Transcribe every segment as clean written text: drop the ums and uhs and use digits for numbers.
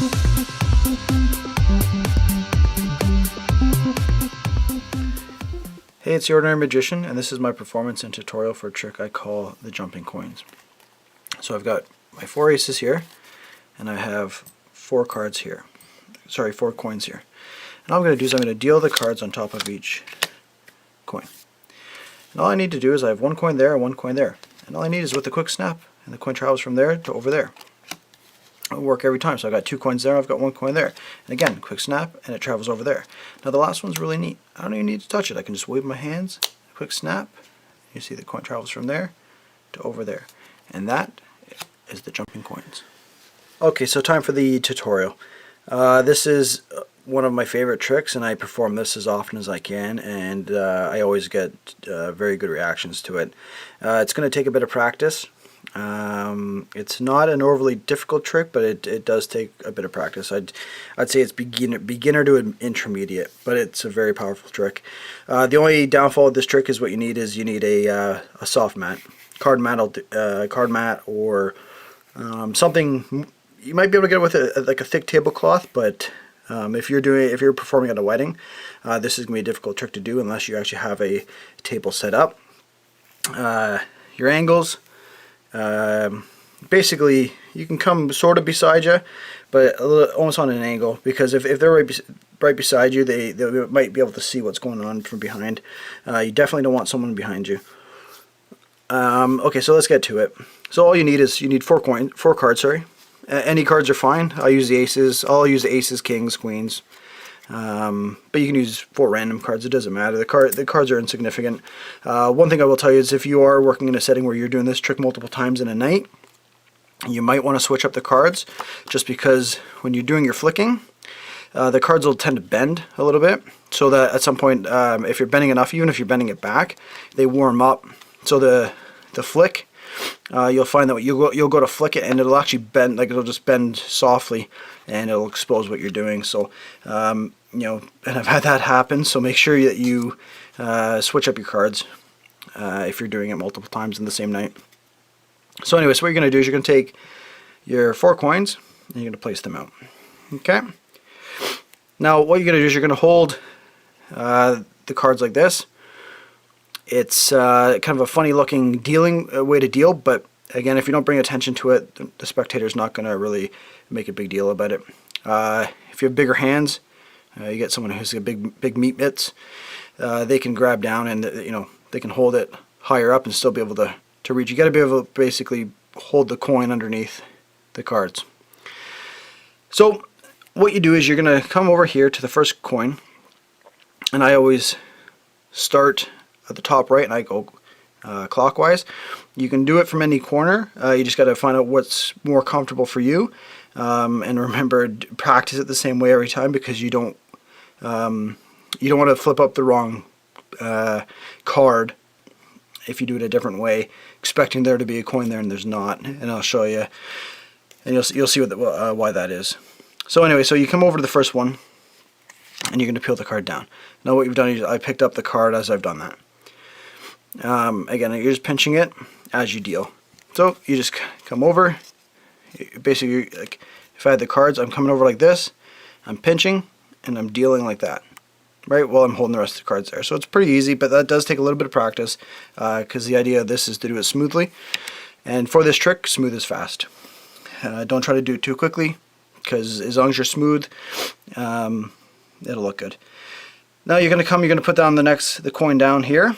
Hey, it's the Ordinary Magician, and this is my performance and tutorial for a trick I call the jumping coins. So I've got my 4 aces here, and I have 4 cards here. Sorry, 4 coins here. And all I'm going to do is I'm going to deal the cards on top of each coin. And all I need to do is I have 1 coin there and 1 coin there. And all I need is with a quick snap, and the coin travels from there to over there. It'll work every time. So I've got 2 coins there, I've got 1 coin there. And again, quick snap, and it travels over there. Now the last one's really neat. I don't even need to touch it. I can just wave my hands, quick snap. You see the coin travels from there to over there. And that is the jumping coins. Okay, so time for the tutorial. This is one of my favorite tricks, and I perform this as often as I can, and I always get very good reactions to it. It's going to take a bit of practice. It's not an overly difficult trick, but it does take a bit of practice. I'd say it's beginner to intermediate, but it's a very powerful trick. The only downfall of this trick is what you need a soft mat, card mat, or something. You might be able to get it with like a thick tablecloth, but if you're performing at a wedding, this is gonna be a difficult trick to do unless you actually have a table set up. Your angles. Basically, you can come sort of beside you, but almost on an angle, because if they're right beside you, they might be able to see what's going on from behind. You definitely don't want someone behind you. Okay, so let's get to it. So all you need is 4 cards. Sorry, any cards are fine. I'll use the aces. I'll use the aces, kings, queens. But you can use 4 random cards. It doesn't matter. The cards are insignificant. One thing I will tell you is if you are working in a setting where you're doing this trick multiple times in a night, you might want to switch up the cards, just because when you're doing your flicking, the cards will tend to bend a little bit, so that at some point, if you're bending enough, even if you're bending it back, they warm up. So the flick, you'll find that you'll go to flick it, and it'll actually bend, like it'll just bend softly, and it'll expose what you're doing. So you know, and I've had that happen, so make sure that you switch up your cards if you're doing it multiple times in the same night. So anyway, so what you're going to do is you're going to take your 4 coins and you're going to place them out. Okay? Now what you're going to do is you're going to hold the cards like this. It's kind of a funny looking way to deal, but again, if you don't bring attention to it, the spectator's not going to really make a big deal about it. If you have bigger hands, you get someone who's got big meat mitts, they can grab down, and they can hold it higher up and still be able to reach. You got to be able to basically hold the coin underneath the cards. So what you do is you're going to come over here to the first coin, and I always start at the top right and I go clockwise. You can do it from any corner. You just got to find out what's more comfortable for you. And remember, practice it the same way every time, because you don't want to flip up the wrong card if you do it a different way, expecting there to be a coin there and there's not. And I'll show you, and you'll see why that is. So anyway, so you come over to the first one, and you're going to peel the card down. Now what you've done is I picked up the card as I've done that. Again, you're just pinching it as you deal. So you just come over. Basically, like if I had the cards, I'm coming over like this, I'm pinching, and I'm dealing like that, right, while I'm holding the rest of the cards there. So it's pretty easy, but that does take a little bit of practice, because the idea of this is to do it smoothly. And for this trick, smooth is fast. Don't try to do it too quickly, because as long as you're smooth, it'll look good. Now you're going to put down the coin down here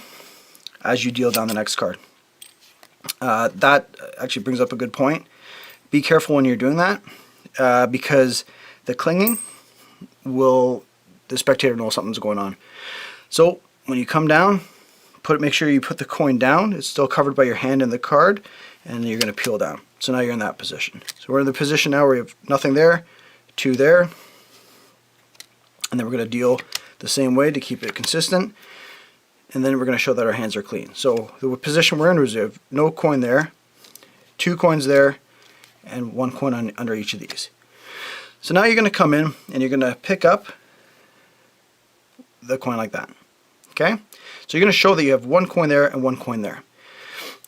as you deal down the next card. That actually brings up a good point. Be careful when you're doing that, because the clinging the spectator knows something's going on. So when you come down, make sure you put the coin down. It's still covered by your hand and the card, and you're going to peel down. So now you're in that position. So we're in the position now where you have nothing there, 2 there, and then we're going to deal the same way to keep it consistent, and then we're going to show that our hands are clean. So the position we're in is we have no coin there, 2 coins there, and 1 coin under each of these. So now you're going to come in and you're going to pick up the coin like that. Okay? So you're going to show that you have 1 coin there and 1 coin there.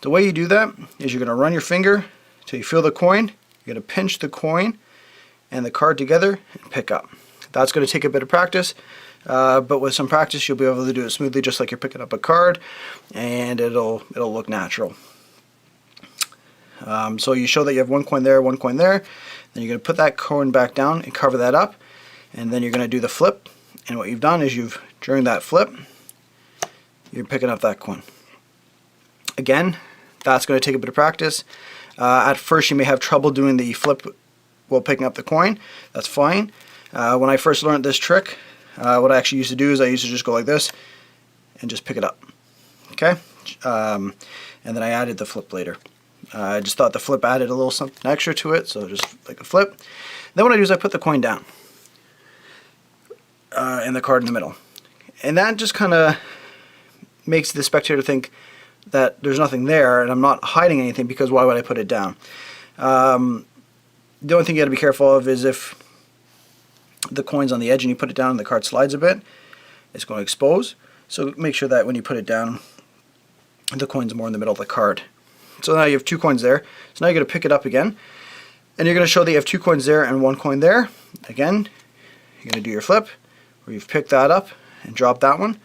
The way you do that is you're going to run your finger till you feel the coin, you're going to pinch the coin, and the card together and pick up. That's going to take a bit of practice, but with some practice you'll be able to do it smoothly, just like you're picking up a card, and it'll look natural. So you show that you have one coin there, then you're going to put that coin back down and cover that up, and then you're going to do the flip. And what you've done is during that flip, you're picking up that coin. Again, that's going to take a bit of practice. At first you may have trouble doing the flip while picking up the coin. That's fine. When I first learned this trick, what I actually used to do is I used to just go like this and just pick it up. Okay? And then I added the flip later. I just thought the flip added a little something extra to it, so just like a flip. Then what I do is I put the coin down and the card in the middle. And that just kind of makes the spectator think that there's nothing there and I'm not hiding anything, because why would I put it down? The only thing you got to be careful of is if the coin's on the edge and you put it down and the card slides a bit, it's going to expose. So make sure that when you put it down, the coin's more in the middle of the card. So now you have 2 coins there. So now you're going to pick it up again, and you're going to show that you have 2 coins there and 1 coin there. Again, you're going to do your flip, where you've picked that up and dropped that one,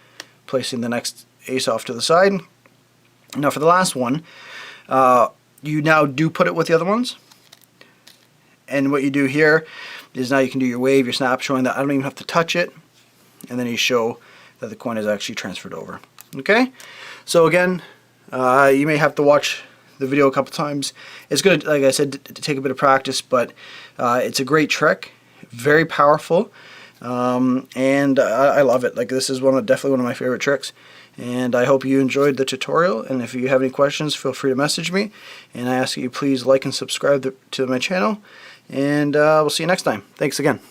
placing the next ace off to the side. Now for the last one, you now do put it with the other ones. And what you do here is now you can do your wave, your snap, showing that I don't even have to touch it. And then you show that the coin is actually transferred over. Okay? So again, you may have to watch the video a couple times. It's good, like I said, to take a bit of practice, but it's a great trick, very powerful, and I love it. Like, this is definitely one of my favorite tricks, and I hope you enjoyed the tutorial. And if you have any questions, feel free to message me, and I ask that you please like and subscribe to my channel, and we'll see you next time. Thanks again.